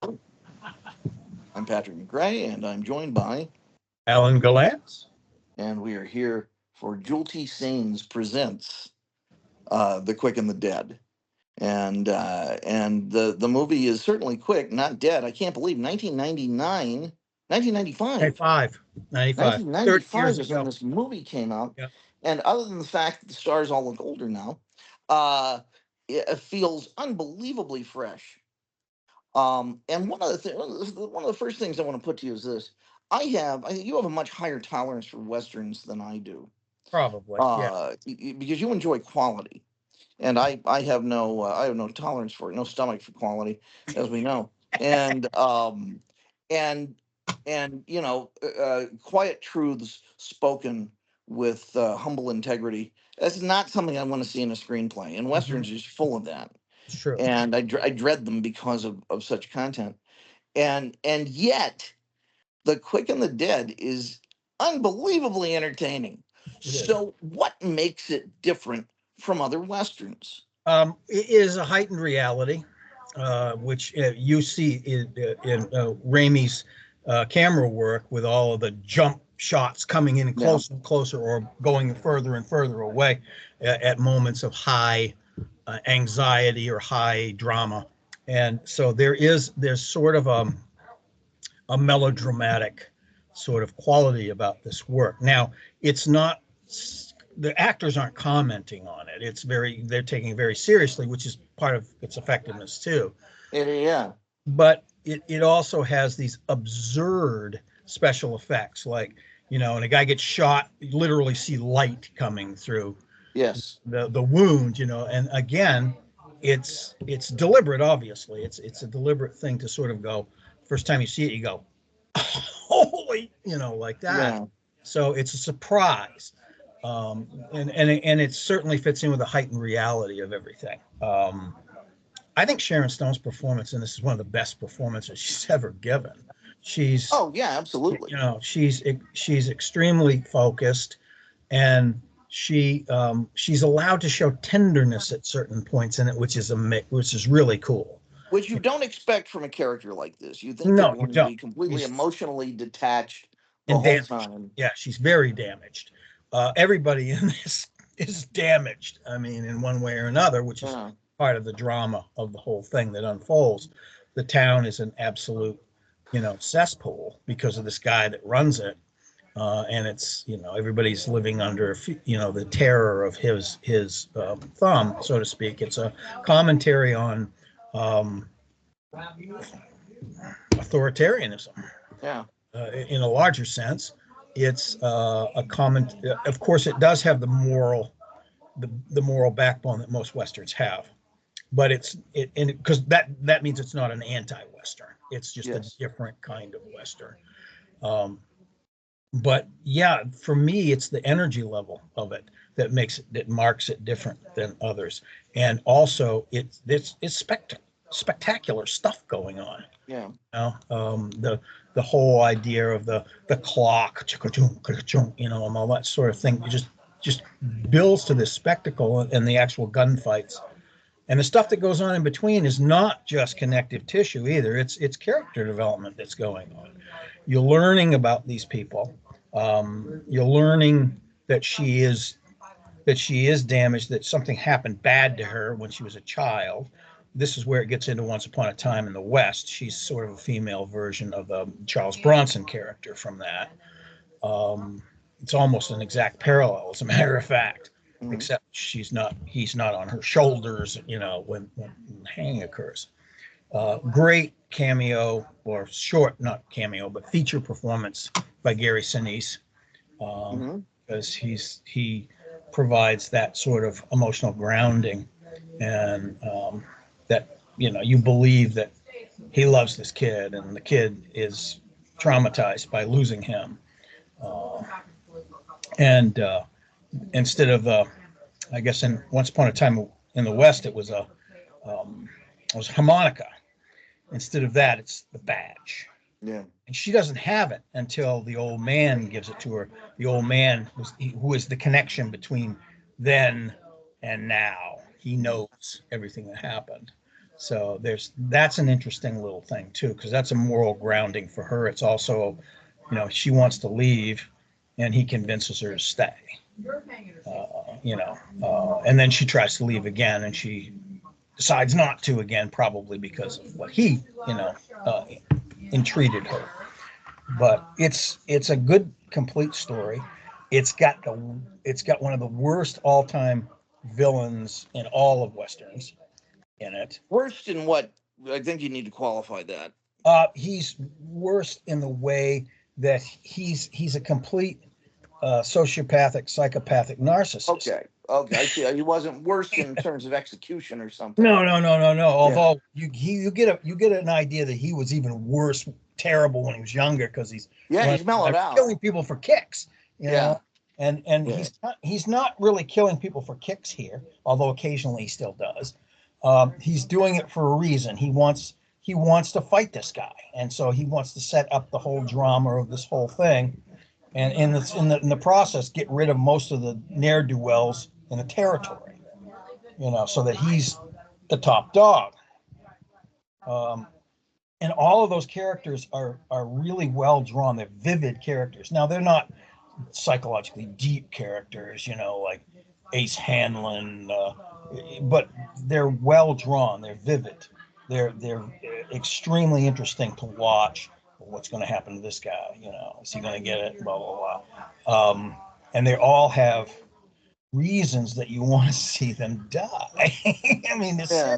I'm Patrick McCray, and I'm joined by, Alan Gallant. and we are here for Jewel Sains presents The Quick and the Dead. And the movie is certainly quick, not dead. I can't believe 1999, 1995. 95, 95, 30 1995 years is when ago. this movie came out. Yeah, And other than the fact that the stars all look older now, uh, it feels unbelievably fresh. And one of the first things I want to put to you is this: I think you have a much higher tolerance for westerns than I do, probably. Yeah. because you enjoy quality, and I have no tolerance for it, no stomach for quality, as we know, and and quiet truths spoken with humble integrity. That's not something I want to see in a screenplay, and Hmm. westerns are just full of that, It's true. and I dread them because of such content. And yet The Quick and the Dead is unbelievably entertaining. It is. So what makes it different from other westerns? It is a heightened reality, which you see in Raimi's camera work with all of the jump shots coming in Yeah, closer and closer or going further and further away at moments of high anxiety or high drama. And so there's sort of a melodramatic sort of quality about this work. Now, it's not, the actors aren't commenting on it. They're taking it very seriously, which is part of its effectiveness too. yeah, But it also has these absurd special effects, like, when a guy gets shot, you literally see light coming through yes, the wound, and again, it's deliberate, obviously. It's a deliberate thing to sort of go, first time you see it, you go, holy, like that. yeah. So it's a surprise. And it certainly fits in with the heightened reality of everything. I think Sharon Stone's performance in this is one of the best performances she's ever given. She's, Oh, yeah, absolutely. she's extremely focused, and she's allowed to show tenderness at certain points in it, which is really cool. Which you don't expect from a character like this. You think they're No, you going to don't. be completely She's emotionally detached the and whole damaged. time. Yeah, she's very damaged. Everybody in this is damaged. I mean, in one way or another, which is Yeah, part of the drama of the whole thing that unfolds. The town is an absolute, cesspool because of this guy that runs it, and it's, everybody's living under, the terror of his thumb, so to speak. It's a commentary on um, authoritarianism yeah, in a larger sense. It's a comment. Of course, it does have the moral backbone that most westerns have, but because that means it's not an anti-western. It's just a yes. different kind of western. Um, but yeah, for me, it's the energy level of it that marks it different than others, and also it's spectacular stuff going on. Yeah, The whole idea of the clock, and all that sort of thing, just builds to this spectacle, and the actual gunfights, and the stuff that goes on in between is not just connective tissue either. It's character development that's going on. You're learning about these people. You're learning that she is damaged, that something happened bad to her when she was a child. This is where it gets into Once Upon a Time in the West. She's sort of a female version of the Charles Bronson character from that. Um, it's almost an exact parallel, as a matter of fact, mhm, except he's not on her shoulders, when the hanging occurs. Great cameo, or short, not cameo, but feature performance by Gary Sinise, mhm. because he provides that sort of emotional grounding, and that you believe that he loves this kid, and the kid is traumatized by losing him, uh, and instead of I guess in Once Upon a Time in the West, um, it was harmonica. Instead of that, it's the badge, Yeah, and she doesn't have it until the old man gives it to her. The old man, who is the connection between then and now. He knows everything that happened. So that's an interesting little thing too, because that's a moral grounding for her. It's also, she wants to leave, and he convinces her to stay. And then she tries to leave again, and she decides not to again, probably because of what he, uh, entreated her. But it's a good complete story. It's got one of the worst all time villains in all of westerns in it. Worst in what? I think you need to qualify that. He's worse in the way that he's a complete sociopathic, psychopathic narcissist. Okay. Okay. I see. He wasn't worse in terms of execution or something. No, no, no, no, no. Yeah. Although you get an idea that he was even worse, terrible when he was younger because he's Yeah. running He's mellowed around out. killing people for kicks. You Yeah. know, and Yeah. he's not really killing people for kicks here, although occasionally he still does. He's doing it for a reason. He wants to fight this guy, and so he wants to set up the whole drama of this whole thing, and in the process, get rid of most of the ne'er do wells in the territory. So that he's the top dog. Um, and all of those characters are really well drawn. They're vivid characters. Now they're not psychologically deep characters, like Ace Hanlon, but they're well drawn. They're vivid. They're extremely interesting to watch. What's going to happen to this guy? Is he going to get it? Blah blah blah. And they all have reasons that you want to see them die. I mean, Yeah.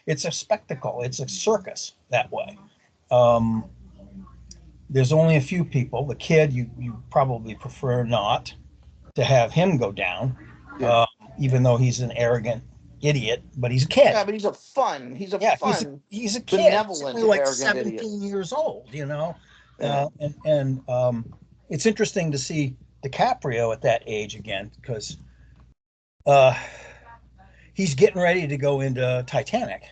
it's a spectacle. It's a circus that way. Um, there's only a few people. The kid, you probably prefer not to have him go down, Yeah. even though he's an arrogant idiot. But he's a kid. Yeah. But he's a fun. He's a Yeah, fun, he's a kid. He's benevolent, only like arrogant idiot. 17 years old. Yeah. And it's interesting to see DiCaprio at that age again because uh, he's getting ready to go into Titanic.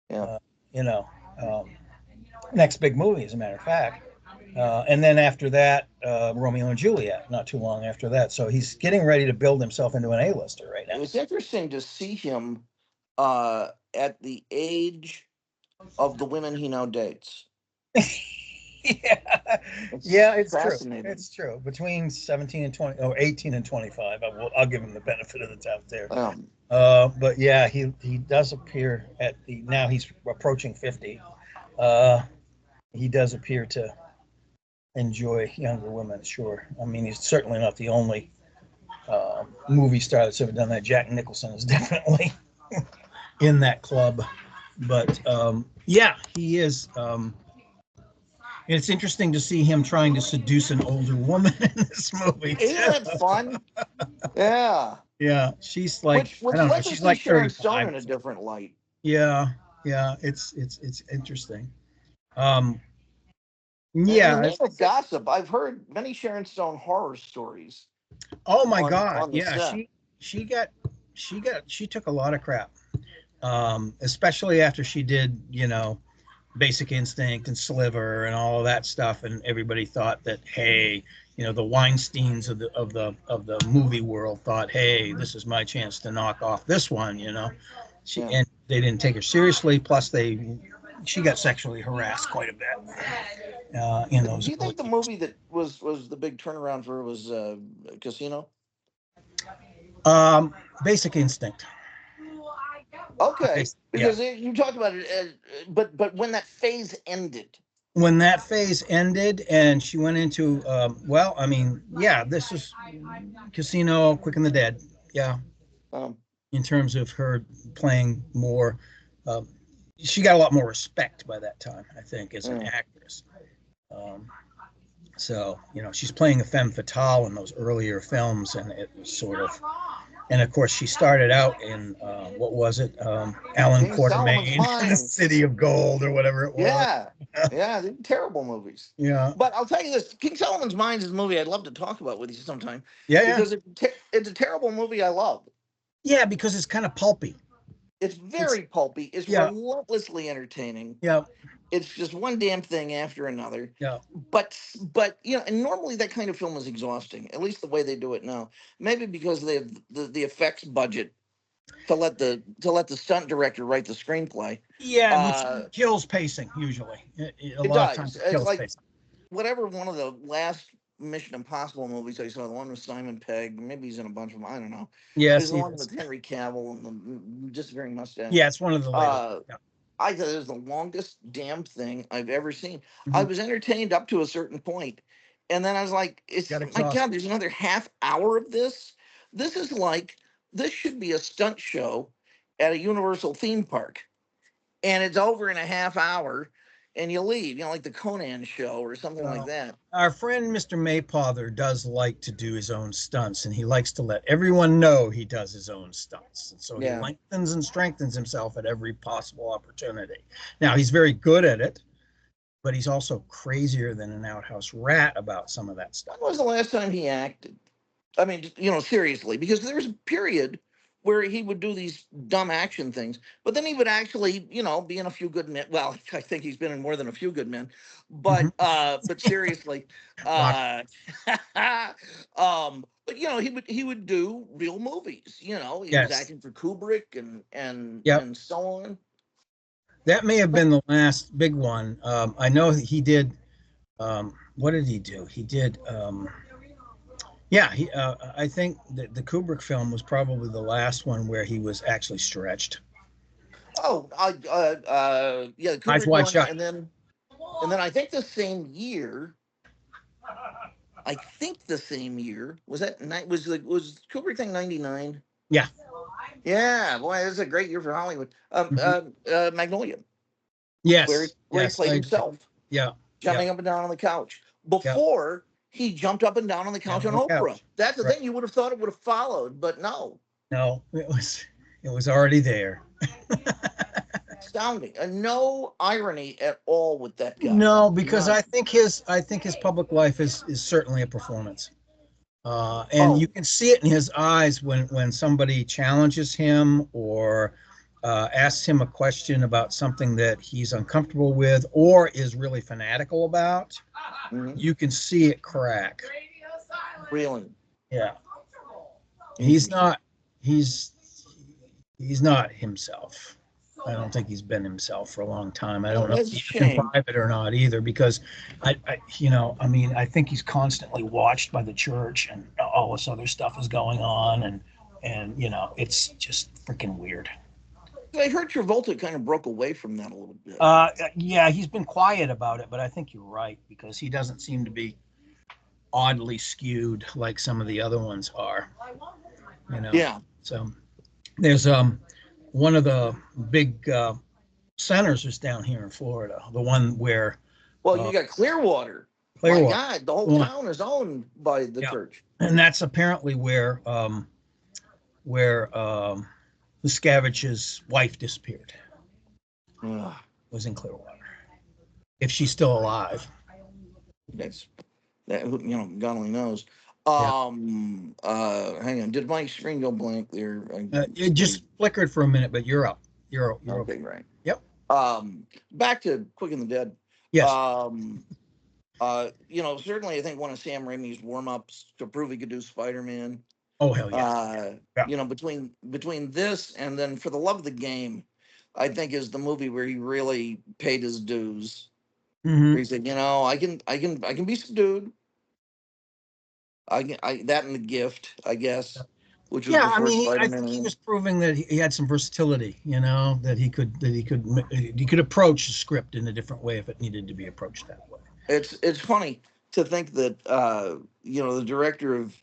Yeah. Uh, you know, um, next big movie, as a matter of fact. And then after that, Romeo and Juliet, not too long after that. So he's getting ready to build himself into an A-lister right now. It's interesting to see him at the age of the women he now dates. Yeah, It's yeah, it's true. fascinating. It's true. Between 17 and 20, or 18 and 25, I'll give him the benefit of the doubt there. But yeah, he does appear now he's approaching 50. He does appear to enjoy younger women, sure. I mean, he's certainly not the only movie star that's ever done that. Jack Nicholson is definitely in that club. But yeah, he is. It's interesting to see him trying to seduce an older woman in this movie. Isn't it fun? Yeah. Yeah, she's like, Which I don't know, lets us she's see like Sharon 35. Stone in a different light. Yeah, yeah, it's interesting. In Yeah. the name of gossip, I've heard many Sharon Stone horror stories. Oh my God. On the Yeah, set. she took a lot of crap. Especially after she did, Basic Instinct and Sliver and all of that stuff, and everybody thought that, hey, the Weinsteins of the movie world thought, hey, this is my chance to knock off this one, and they didn't take her seriously. Plus, she got sexually harassed quite a bit in those. Do you think the movie that was the big turnaround for her was Casino? Basic Instinct. Okay, because you talked about it, but when that phase ended. When that phase ended and she went into, this is Casino, Quick and the Dead. Yeah. In terms of her playing more, she got a lot more respect by that time, I think, as an actress. So, she's playing a femme fatale in those earlier films, and it was sort of, and of course, she started out in, what was it? Alan Quatermain, The City of Gold, or whatever it was. Yeah, they're terrible movies. Yeah. But I'll tell you this, King Solomon's Mines is a movie I'd love to talk about with you sometime. Yeah, because it's a terrible movie I love. Yeah, because it's kind of pulpy. It's very pulpy. It's relentlessly entertaining. Yeah. It's just one damn thing after another. Yeah. But and normally that kind of film is exhausting, at least the way they do it now. Maybe because they have the effects budget to let the stunt director write the screenplay. Yeah, which Uh, kills pacing usually. A it lot of times does. it It's kills like pacing. whatever one of the last Mission Impossible movies I saw, the one with Simon Pegg, maybe he's in a bunch of them, I don't know. Yes, Is the he one is. with Henry Cavill and the disappearing mustache. Yeah, it's one of the later. Uh, Yeah. I thought it was the longest damn thing I've ever seen. I Mhm. was entertained up to a certain point, and then I was like, "It's Got my exhausted. God, there's another half hour of this. This is like this should be a stunt show at a Universal theme park, and it's over in a half hour, and you leave. You know, like the Conan show or something like Well, that." our friend Mr. Maypother does like to do his own stunts, and he likes to let everyone know he does his own stunts. And so he Yeah, lengthens and strengthens himself at every possible opportunity. Now, he's very good at it, but he's also crazier than an outhouse rat about some of that when stuff. was the last time he acted? I mean, seriously, because there's a period where he would do these dumb action things, but then he would actually, be in a few good men. Well, I think he's been in more than a few good men, Mhm. but seriously, Rock. uh, but he would do real movies. He was Yes. acting for Kubrick and Yep. and so on. That may have been the last big one. I know that he did. What did he do? He did. Yeah, I think that the Kubrick film was probably the last one where he was actually stretched. Oh, yeah, the Eyes Kubrick wide one, shut. and then I think the same year. I think the same year was that night was Kubrick thing 99. Yeah. Yeah, boy, this is a great year for Hollywood. Mhm. Magnolia, where Yes. where he Yes, played I agree. himself, Yeah. Yeah. jumping up and down on the couch. Yeah. Before he jumped up and down on the Down couch on on the Oprah. couch. That's the Right. thing. You would have thought it would have followed, but no. No, it was already there. Astounding. And no irony at all with that guy. No, because None. I think his public life is certainly a performance. And you Oh, can see it in his eyes when somebody challenges him or asks him a question about something that he's uncomfortable with or is really fanatical about. mhm. You can see it crack. Really Yeah, he's interesting. not. He's he's not himself. I don't think he's been himself for a long time. I don't know if That's a he is in shame. private or not either, because I mean, I think he's constantly watched by the church, and all this other stuff is going on, and it's just freaking weird. I heard Travolta kind of broke away from that a little bit. Yeah, he's been quiet about it, but I think you're right because he doesn't seem to be oddly skewed like some of the other ones are. You know, Yeah. so there's one of the big centers is down here in Florida. The one where Well, uh, you got Clearwater. My Clearwater, God, the whole one, town is owned by the yeah, church. and that's apparently where Miscavige's wife disappeared. Ugh, Was in Clearwater. If she's still alive, that's that. God only knows. yeah. Hang on. Did my screen go blank there? It just flickered for a minute, but you're up. You're Okay, okay. right. Yep. Back to Quick and the Dead. Yes. Um, certainly I think one of Sam Raimi's warm ups to prove he could do Spider Man. Oh hell yeah. Yeah. Between this and then For the Love of the Game, I think is the movie where he really paid his dues. Where Hmm. he said, I can be subdued. That and The Gift, I guess, which was Yeah, I before mean, I Spider think he Man. was proving that he had some versatility. That he could approach the script in a different way if it needed to be approached that way. It's funny to think that the director of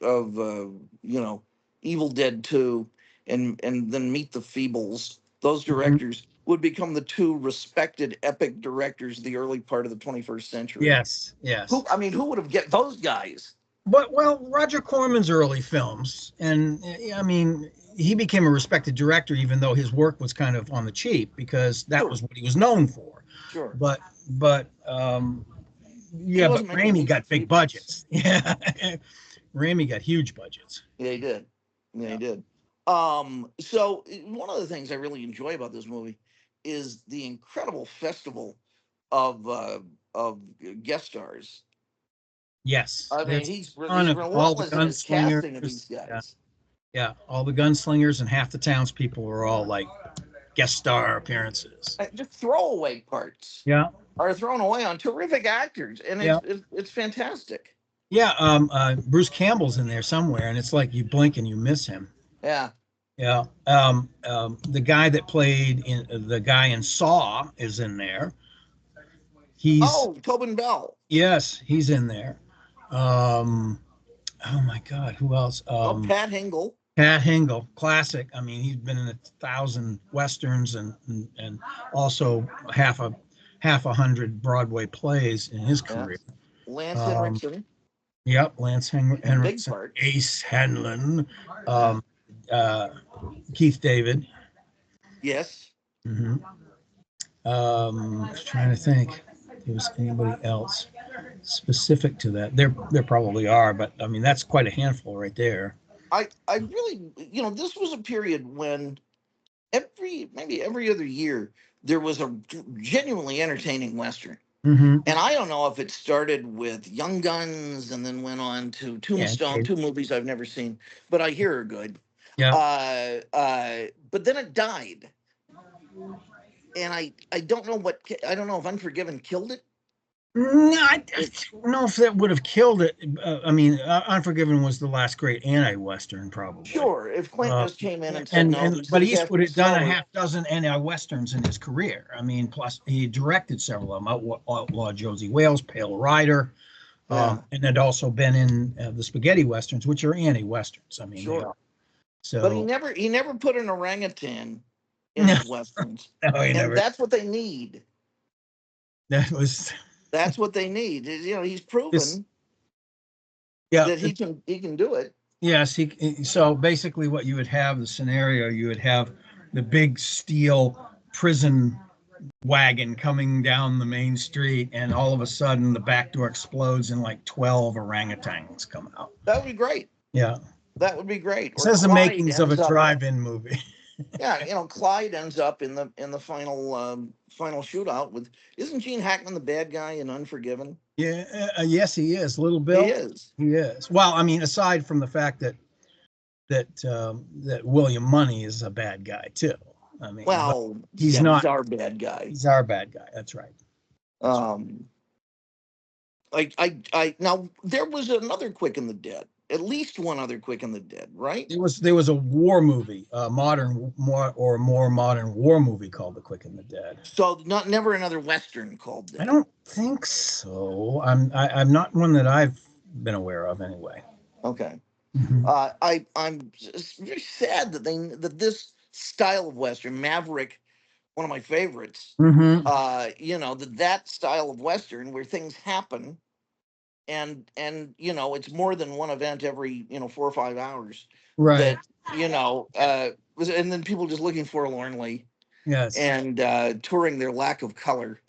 Evil Dead 2 and then Meet the Feebles, those Mhm. directors would become the two respected epic directors of the early part of the 21st century. Yes, yes. Who would have get those guys? But well, Roger Corman's early films, and I mean, he became a respected director, even though his work was kind of on the cheap because that Sure, was what he was known for. sure. But He yeah, but wasn't making Raimi Meet the got big Feebles. budgets. Yeah, Raimi got huge budgets. Yeah, he did. Yeah, he Yeah. did. So one of the things I really enjoy about this movie is the incredible festival of guest stars. Yes, I mean, there's he's a ton he's of all the relentless in his casting of these gunslingers. Yeah, guys. Yeah, all the gunslingers and half the townspeople were all like guest star appearances. Just throwaway parts Yeah, are thrown away on terrific actors, and yeah, it's fantastic. yeah. Bruce Campbell's in there somewhere, and it's like you blink and you miss him. Yeah. Yeah. The guy that played in the guy in Saw is in there. He's Oh, Tobin Bell. yes, he's in there. Um, oh my God, who else? Oh, Pat Hingle. Pat Hingle, classic. I mean, he's been in 1,000 westerns and also half a hundred Broadway plays in his Yeah. career. Lance Um, Henriksen yep, Lance big Henriksen, parts. Ace Hanlon, Yeah. um, uh, Keith David. Yes. Mhm. Trying to think if there was anybody else specific to that. There probably are, but I mean that's quite a handful right there. I really, this was a period when maybe every other year there was a genuinely entertaining western. Hmm. And I don't know if it started with Young Guns and then went on to Yeah, Tombstone, two movies I've never seen, but I hear are good. yeah. But then it died, and I don't know I don't know if Unforgiven killed it. No, I It don't know if that would have killed it. I mean, Unforgiven was the last great anti-western, probably. Sure, if Clint Uh, just came in and said and no, these but things have to Eastwood be had done a slower. half dozen anti-westerns in his career. I mean, plus he directed several of them: Outlaw Josie Wales, Pale Rider, Yeah, and had also been in the spaghetti westerns, which are anti-westerns. I mean, they sure. are. But So he never put an orangutan in no, his westerns, he and never. that's what they need. That was That's what they need. He's this. proven Yeah, that he can do it. yes, so basically what you would have the scenario you would have the big steel prison wagon coming down the main street and all of a sudden the back door explodes and like 12 orangutans come out. That would be great. Yeah. That would be great. It Or says the Clyde makings of a ends up. drive-in movie. Yeah, Clyde ends up in the final shootout with. Isn't Gene Hackman the bad guy in Unforgiven? Yeah, yes he is. Little He Bill. is. He is. Well, I mean aside from the fact that William Money is a bad guy too. I mean, but Well, he's yeah, he's not. our bad guy. He's our bad guy. That's right. That's right. Um, I now there was another Quick and the Dead. At least one other Quick and the Dead, right? There was a war movie, a more modern war movie called The Quick and the Dead. So not never another Western called I that. don't think so. I'm not one that I've been aware of anyway. Okay. Hmm. I'm just very sad that this style of Western, Maverick, one of my favorites, Hmm. that style of Western where things happen and it's more than one event every 4 or 5 hours Right. that and then people just looking forlornly Yes. and touring their lack of color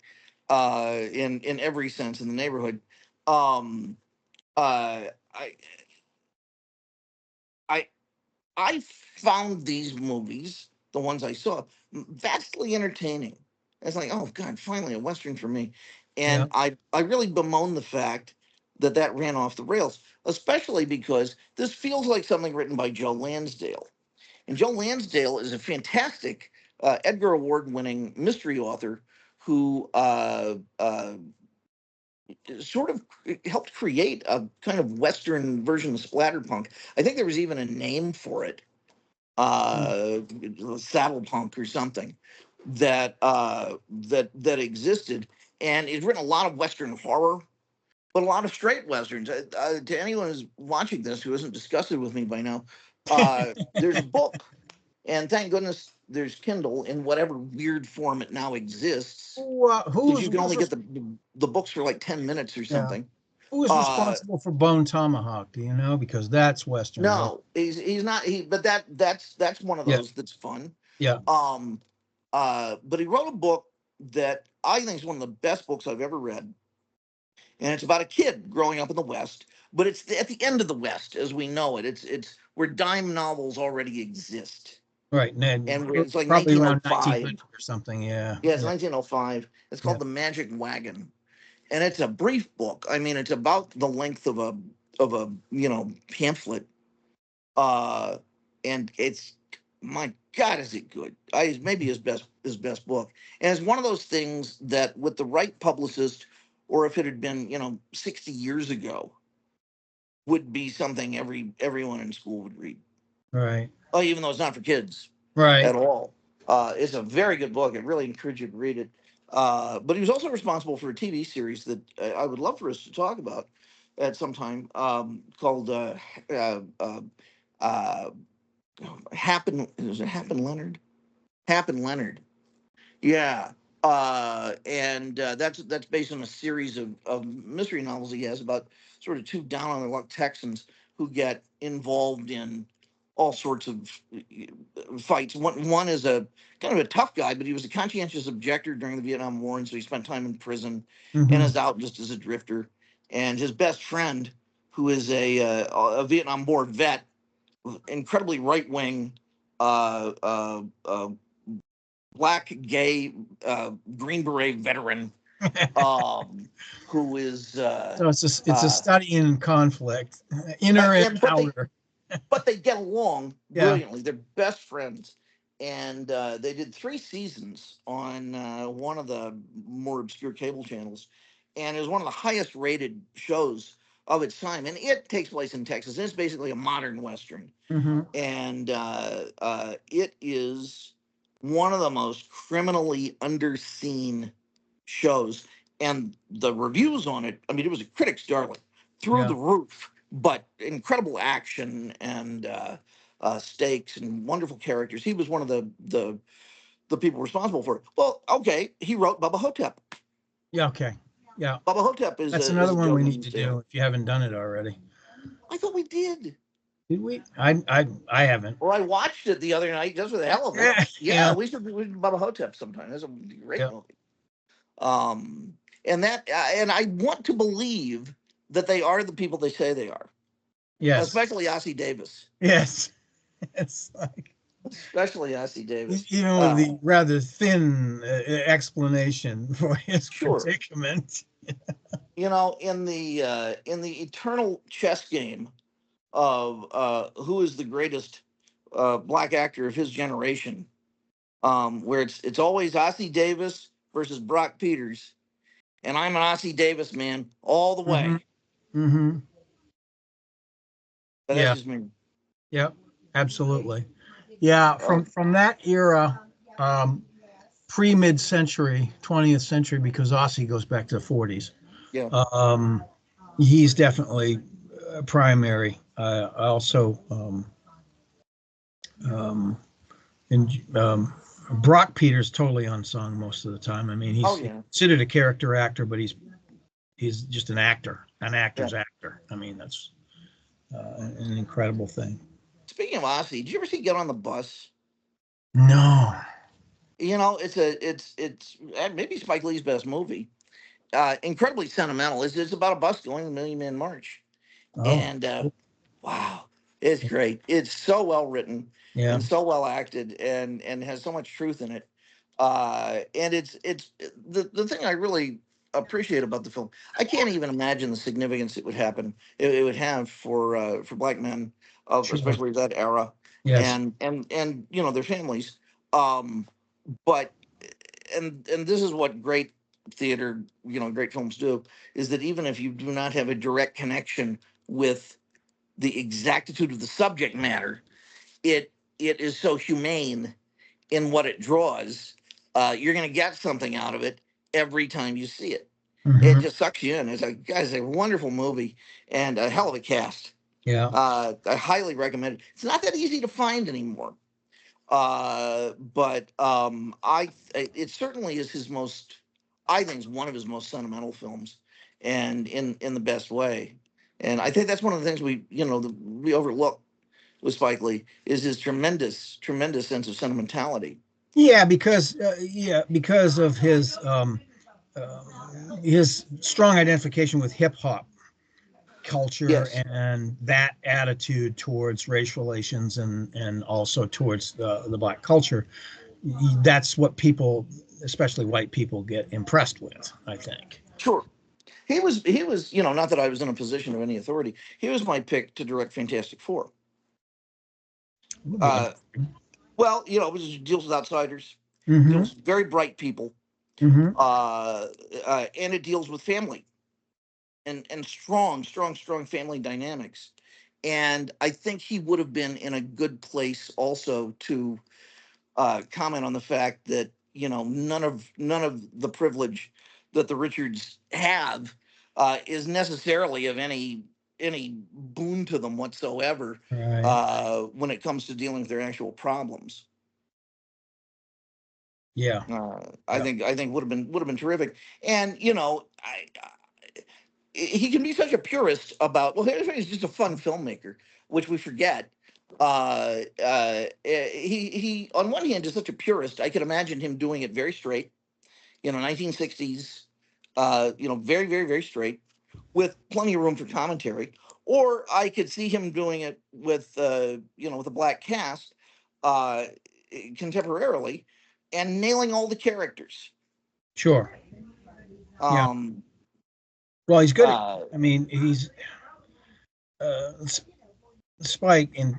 in every sense in the neighborhood. um uh i i I found these movies, the ones I saw, vastly entertaining. It's like, oh God, finally a Western for me. Yeah. And I really bemoan the fact that ran off the rails, especially because this feels like something written by Joe Lansdale. And Joe Lansdale is a fantastic Edgar Award winning mystery author who sort of helped create a kind of Western version of splatterpunk. I think there was even a name for it, uh, saddle punk or something that existed, and he's written a lot of Western horror, but a lot of straight westerns. To anyone who's watching this who isn't disgusted with me by now, there's a book, and thank goodness there's Kindle in whatever weird form it now exists, because Who's you can only who's get the books for like 10 minutes or yeah? something. Who is Uh, responsible for Bone Tomahawk? Do you know? Because that's Western horror. no, he's not. But that's one of Yeah. those that's fun. Yeah. Um, but he wrote a book that I think is one of the best books I've ever read, and it's about a kid growing up in the West. But it's at the end of the West as we know it. It's where dime novels already exist, Right. And and it's like probably around 1900 1905. or something. Yeah. Yeah, it's Yeah. 1905. It's Yeah. called The Magic Wagon, and it's a brief book. I mean, it's about the length of a pamphlet. Uh, and it's, my God, is it good? Maybe his best book, and it's one of those things that with the right publicist, or if it had been 60 years ago, would be something everyone in school would read. Right. Oh, even though it's not for kids Right. at all. It's a very good book. I really encourage you to read it. But he was also responsible for a TV series that I would love for us to talk about at some time, called uh, uh, uh, Happen. Is it Happen Leonard? Happen Leonard. Yeah. And that's based on a series of mystery novels he has about sort of two down on their luck Texans who get involved in all sorts of fights. One is a kind of a tough guy, but he was a conscientious objector during the Vietnam War, and so he spent time in prison and Mm-hmm. is out just as a drifter. And his best friend, who is a Vietnam War vet, incredibly right wing, uh, uh, uh, black gay Green Beret veteran, um, who is So it's a uh, study in conflict, inner and and outer. but they get along Yeah. brilliantly. They're best friends, and they did 3 seasons on one of the more obscure cable channels, and it was one of the highest rated shows of its time. And it takes place in Texas. And it's basically a modern western, Mm-hmm. and it is one of the most criminally underseen shows. And the reviews on it, I mean, it was a critic's darling, through Yeah. the roof. But incredible action and stakes and wonderful characters. He was one of the people responsible for it. Well, okay, he wrote Bubba Hotep. Yeah. Okay. Yeah. Bubba Hotep is That's a another one we need gentleman's to tale. do if you haven't done it already. I thought we did. Did we? I haven't. Well, I watched it the other night just for the hell of it. Yeah. Yeah, Yeah. we should Bubba Hotep sometime. That's a great Yeah. movie. Um, and I want to believe that they are the people they say they are, Yes. especially Ossie Davis. Yes. It's like, Especially Ossie Davis. with the rather thin explanation for his Sure, predicament. in the eternal chess game of who is the greatest black actor of his generation, where it's always Ossie Davis versus Brock Peters, and I'm an Ossie Davis man all the Mm-hmm. way. Mm-hmm. But that's Yeah. just me. Yep. Absolutely. Yeah. Uh, From that era, um, pre mid century, 20th century, because Aussie goes back to the 40s. yeah. Um, he's definitely primary. Also, um, and Brock Peters totally unsung most of the time. I mean, Oh he's yeah. considered a character actor, but he's just an Yeah. actor's actor. I mean, that's an incredible thing. Speaking of Ossie, did you ever see Get on the Bus? No. It's maybe Spike Lee's best movie. Incredibly sentimental. It's about a bus going the Million Man March, Oh, and wow, it's great. It's so well written yeah, and so well acted, and has so much truth in it. And it's the thing I really appreciate about the film. I can't even imagine the significance it would have for black men of sure. especially that era, Yes. and their families. Um, but and this is what great theater, great films do, is that even if you do not have a direct connection with the exactitude of the subject matter, it is so humane in what it draws. You're going to get something out of it every time you see it. It Hmm. just sucks you in. It's a wonderful movie and a hell of a cast. Yeah. I highly recommend it. It's not that easy to find anymore, but it certainly is his most. I think it's one of his most sentimental films, and in the best way. And I think that's one of the things we overlook with Spike Lee is his tremendous sense of sentimentality. Because of uh, his strong identification with hip hop culture Yes, and that attitude towards race relations and also towards the black culture. That's what people, especially white people, get impressed with, I think. sure. He was not that I was in a position of any authority. He was my pick to direct Fantastic Four. Would be Uh, interesting. well, it deals with outsiders, Mm-hmm. deals with very bright people, Mm-hmm. and it deals with family and strong family dynamics. And I think he would have been in a good place also to comment on the fact that none of the privilege that the Richards have is necessarily of any boon to them whatsoever Right. when it comes to dealing with their actual problems. Yeah. I Yeah. think would have been terrific, and he can be such a purist about. Well, he's just a fun filmmaker, which we forget. He on one hand is such a purist. I could imagine him doing it very straight, 1960s, very very very straight, with plenty of room for commentary. Or I could see him doing it with a black cast, uh, contemporarily, and nailing all the characters. Sure. Yeah. Um, Well, he's good at. uh, I mean, he's despite in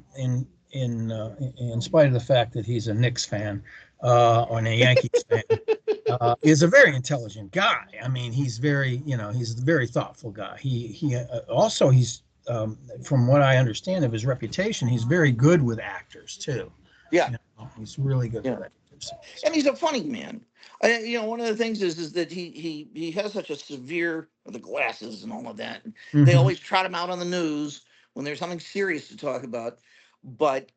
spite of the fact that he's a Knicks fan or a Yankees fan, is a very intelligent guy. I mean, he's very, he's a very thoughtful guy. He also from what I understand of his reputation, he's very good with actors too. yeah, He's really good yeah. with actors. And he's a funny man. One of the things is that he has such a severe the glasses and all of that. They Mm-hmm. always trot him out on the news when there's something serious to talk about. But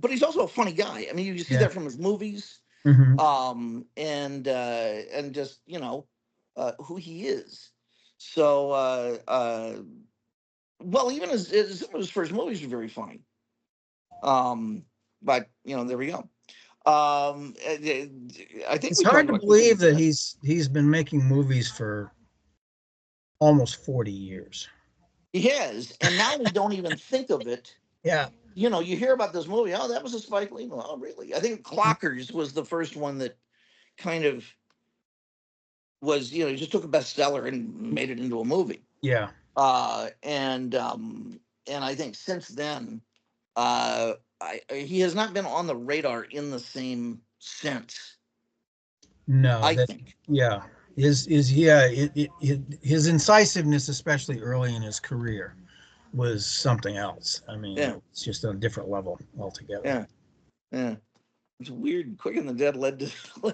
he's also a funny guy. I mean, you see Yeah. that from his movies, Mm-hmm. and just who he is. So well, even some of his first movies were very funny. But there we go. I think It's we talked hard to about Quick and believe that Dead. he's been making movies for almost 40 years. He has, and now we don't even think of it. Yeah. You hear about this movie. Oh, that was a Spike Lee movie. Oh, really? I think Clockers was the first one that kind of was, he just took a bestseller and made it into a movie. Yeah. And I think since then, he has not been on the radar in the same sense. No, I that think. yeah is yeah his incisiveness, especially early in his career, was something else. I mean, Yeah, it's just on a different level altogether. yeah, yeah. It's weird. Quick and the Dead led to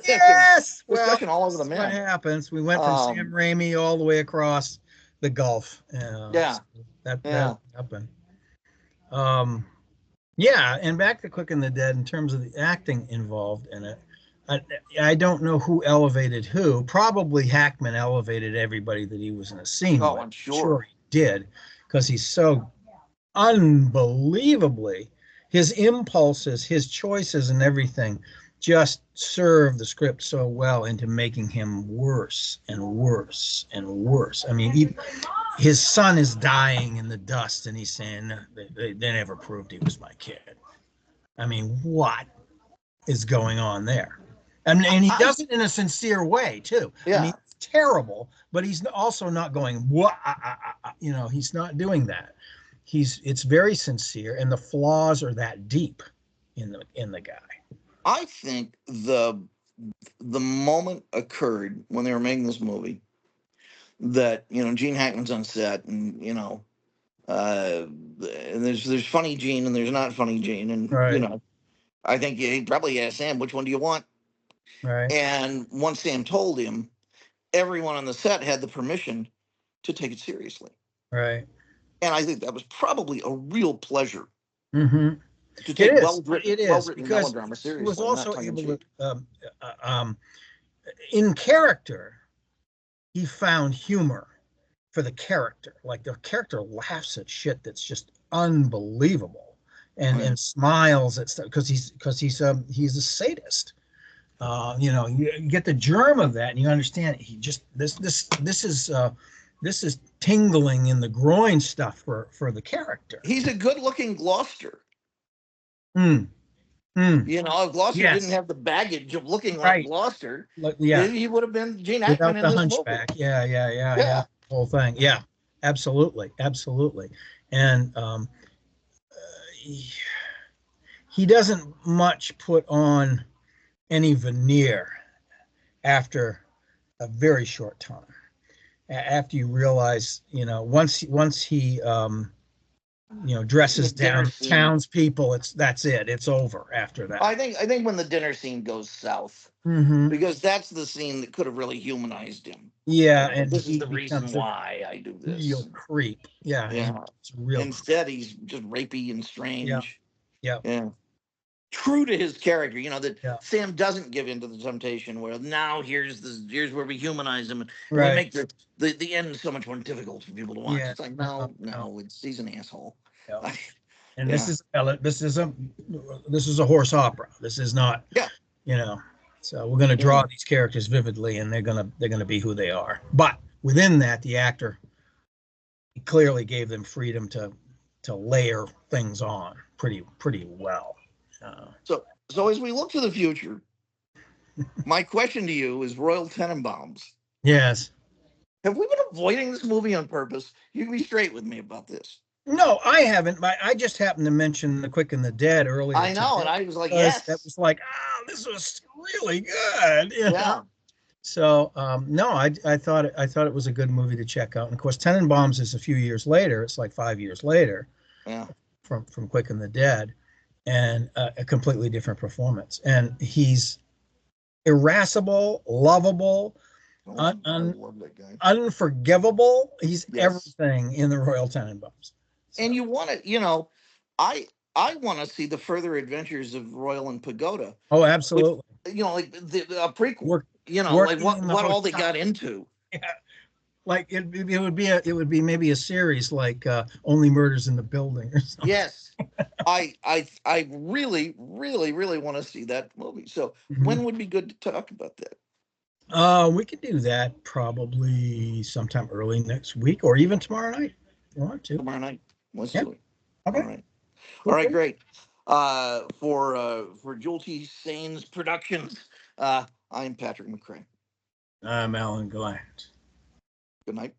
Yes, well, discussion all over the that's what map. happens. We went from Sam Um, Raimi all the way across the Gulf. yeah, So that yeah. happened. Um, yeah, and back to Quick and the Dead in terms of the acting involved in it. I, I don't know who elevated who. Probably Hackman elevated everybody that he was in a scene Oh, with. I'm Sure, sure. he did, because he's so unbelievably, his impulses, his choices, and everything just serve the script so well into making him worse and worse and worse. I mean, his son is dying in the dust, and he's saying they never proved he was my kid. I mean, what is going on there? And he I does it in a sincere way too. I mean, Yeah. it's terrible, but he's also not going what he's not doing that. It's very sincere, and the flaws are that deep in the guy. I think the moment occurred when they were making this movie that Gene Hackman's on set, and and there's funny Gene and there's not funny Gene, and Right, I think he probably asked Sam, which one do you want? right, And once Sam told him, everyone on the set had the permission to take it seriously. right. And I think that was probably a real pleasure Mm-hmm. to It take is. It well is written because melodrama he was seriously, not also tongue in able to, cheek. uh, um, in character, he found humor for the character. Like the character laughs at shit that's just unbelievable, Right. and smiles at stuff because he's a sadist. You get the germ of that, and you understand he just this is tingling in the groin stuff for the character. He's a good-looking Gloucester. Mm, mm, If Gloucester didn't yes, have the baggage of looking like right. Gloucester, Yeah, he would have been Gene Hackman without in the this movie. hunchback. Yeah, yeah, yeah, yeah. Yeah. Whole thing. Yeah, absolutely, absolutely. And he, he doesn't much put on any veneer after a very short time. After you realize, once he The dresses dinner down scene. townspeople, that's it. It's over after that. I think when the dinner scene goes south, Hmm. because that's the scene that could have really humanized him. Yeah, and This is he the reason becomes a why I do real this. creep. Yeah, he Yeah. becomes a real creep. Instead, he's just rapey and Yeah, strange. yeah, Yeah. True to his character, that yeah. Sam doesn't give in to the temptation where now here's where we humanize him, and we Right. make the end so much more difficult for people to watch. Yeah. It's like, No, no, no. no, he's an asshole. Yeah. I, And yeah. this is a horse opera. This is not, Yeah. you know. So we're going to Yeah. draw these characters vividly, and they're gonna be who they are. But within that, the actor clearly gave them freedom to layer things on pretty well. So as we look to the future, my question to you is Royal Tenenbaums. Yes. Have we been avoiding this movie on purpose? You can be straight with me about this. No, I haven't. I just happened to mention The Quick and the Dead earlier I know, today and I was like, because that yes. was like, this was really good. Yeah. So no, I thought it was a good movie to check out. And of course, Tenenbaums is a few years later. It's like 5 years later Yeah. from Quick and the Dead, and a completely different performance. And he's irascible, lovable, Oh, un, I un, love that guy. unforgivable. He's Yes. everything in the Royal Tenenbaums. So And you want to, I I want to see the further adventures of Royal and Pagoda, oh, which absolutely. like a prequel. Work, Like working in the what all they hotel. got into. Yeah. Like it would be maybe a series like Only Murders in the Building or something. Yes. I really really really want to see that movie. So Mhm. when would be good to talk about that? We could do that probably sometime early next week or even tomorrow night. If you want to? Tomorrow night. Let's Yeah. do it. All Okay. right. All Cool. right, Cool. great. For Joel T. Sains Productions, I'm Patrick McCray. I'm Alan Gallant. Good night.